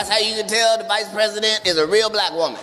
That's how you can tell the vice president is a real black woman.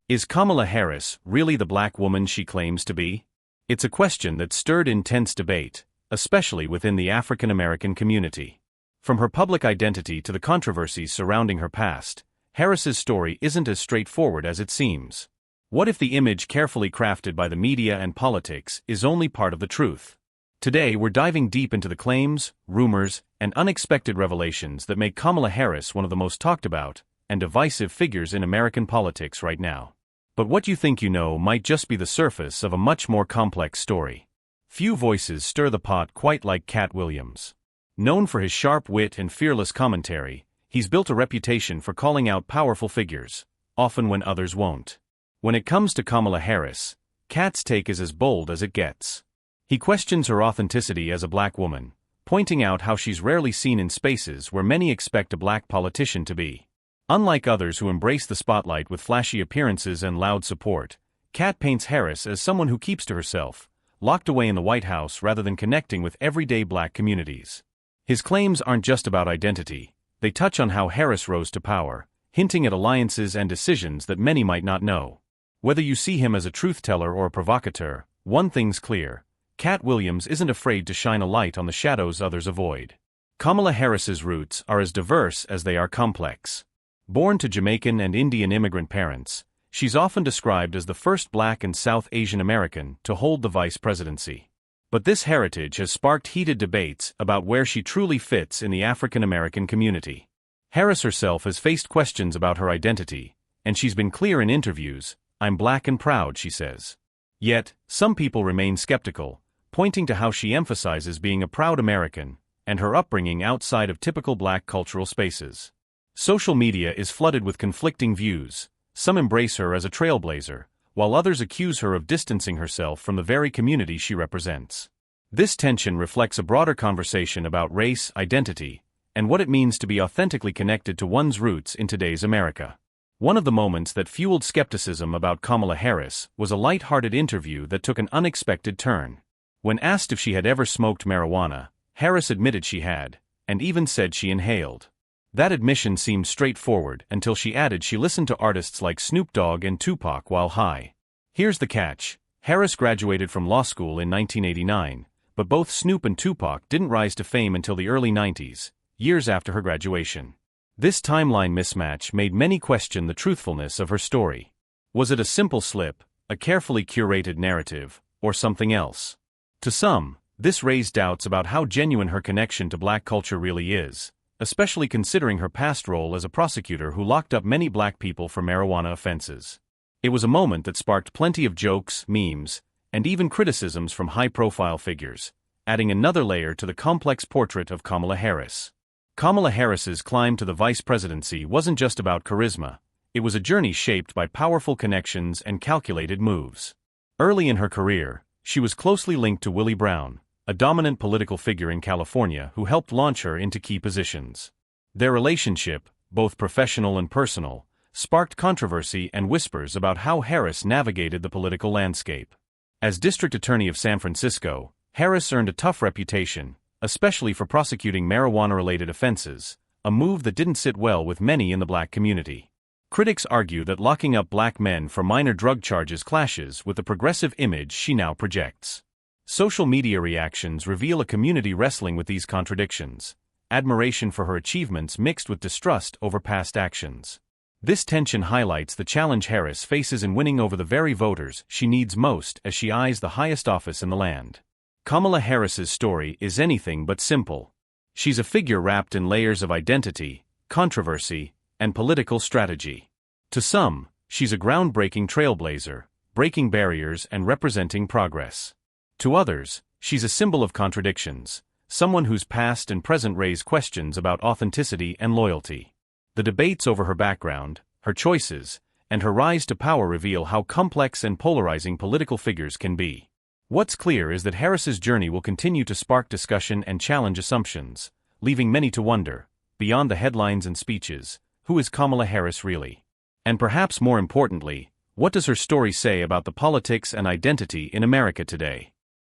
Is Kamala Harris really the black woman she claims to be? It's a question that stirred intense debate, especially within the African American community. From her public identity to the controversies surrounding her past, Harris's story isn't as straightforward as it seems. What if the image carefully crafted by the media and politics is only part of the truth? Today we're diving deep into the claims, rumors, and unexpected revelations that make Kamala Harris one of the most talked about and divisive figures in American politics right now. But what you think you know might just be the surface of a much more complex story. Few voices stir the pot quite like Katt Williams. Known for his sharp wit and fearless commentary, he's built a reputation for calling out powerful figures, often when others won't. When it comes to Kamala Harris, Katt's take is as bold as it gets. He questions her authenticity as a black woman, pointing out how she's rarely seen in spaces where many expect a black politician to be. Unlike others who embrace the spotlight with flashy appearances and loud support, Katt paints Harris as someone who keeps to herself, locked away in the White House rather than connecting with everyday black communities. His claims aren't just about identity, they touch on how Harris rose to power, hinting at alliances and decisions that many might not know. Whether you see him as a truth-teller or a provocateur, one thing's clear: Katt Williams isn't afraid to shine a light on the shadows others avoid. Kamala Harris's roots are as diverse as they are complex. Born to Jamaican and Indian immigrant parents, she's often described as the first black and South Asian American to hold the vice presidency. But this heritage has sparked heated debates about where she truly fits in the African American community. Harris herself has faced questions about her identity, and she's been clear in interviews. "I'm black and proud," she says. Yet, some people remain skeptical, pointing to how she emphasizes being a proud American and her upbringing outside of typical black cultural spaces. Social media is flooded with conflicting views. Some embrace her as a trailblazer, while others accuse her of distancing herself from the very community she represents. This tension reflects a broader conversation about race, identity, and what it means to be authentically connected to one's roots in today's America. One of the moments that fueled skepticism about Kamala Harris was a light-hearted interview that took an unexpected turn. When asked if she had ever smoked marijuana, Harris admitted she had, and even said she inhaled. That admission seemed straightforward until she added she listened to artists like Snoop Dogg and Tupac while high. Here's the catch: Harris graduated from law school in 1989, but both Snoop and Tupac didn't rise to fame until the early 90s, years after her graduation. This timeline mismatch made many question the truthfulness of her story. Was it a simple slip, a carefully curated narrative, or something else? To some, this raised doubts about how genuine her connection to black culture really is, especially considering her past role as a prosecutor who locked up many black people for marijuana offenses. It was a moment that sparked plenty of jokes, memes, and even criticisms from high-profile figures, adding another layer to the complex portrait of Kamala Harris. Kamala Harris's climb to the vice presidency wasn't just about charisma, it was a journey shaped by powerful connections and calculated moves. Early in her career, she was closely linked to Willie Brown, a dominant political figure in California who helped launch her into key positions. Their relationship, both professional and personal, sparked controversy and whispers about how Harris navigated the political landscape. As District Attorney of San Francisco, Harris earned a tough reputation, especially for prosecuting marijuana-related offenses, a move that didn't sit well with many in the black community. Critics argue that locking up black men for minor drug charges clashes with the progressive image she now projects. Social media reactions reveal a community wrestling with these contradictions, admiration for her achievements mixed with distrust over past actions. This tension highlights the challenge Harris faces in winning over the very voters she needs most as she eyes the highest office in the land. Kamala Harris's story is anything but simple. She's a figure wrapped in layers of identity, controversy, and political strategy. To some, she's a groundbreaking trailblazer, breaking barriers and representing progress. To others, she's a symbol of contradictions, someone whose past and present raise questions about authenticity and loyalty. The debates over her background, her choices, and her rise to power reveal how complex and polarizing political figures can be. What's clear is that Harris's journey will continue to spark discussion and challenge assumptions, leaving many to wonder, beyond the headlines and speeches, who is Kamala Harris really? And perhaps more importantly, what does her story say about the politics and identity in America today?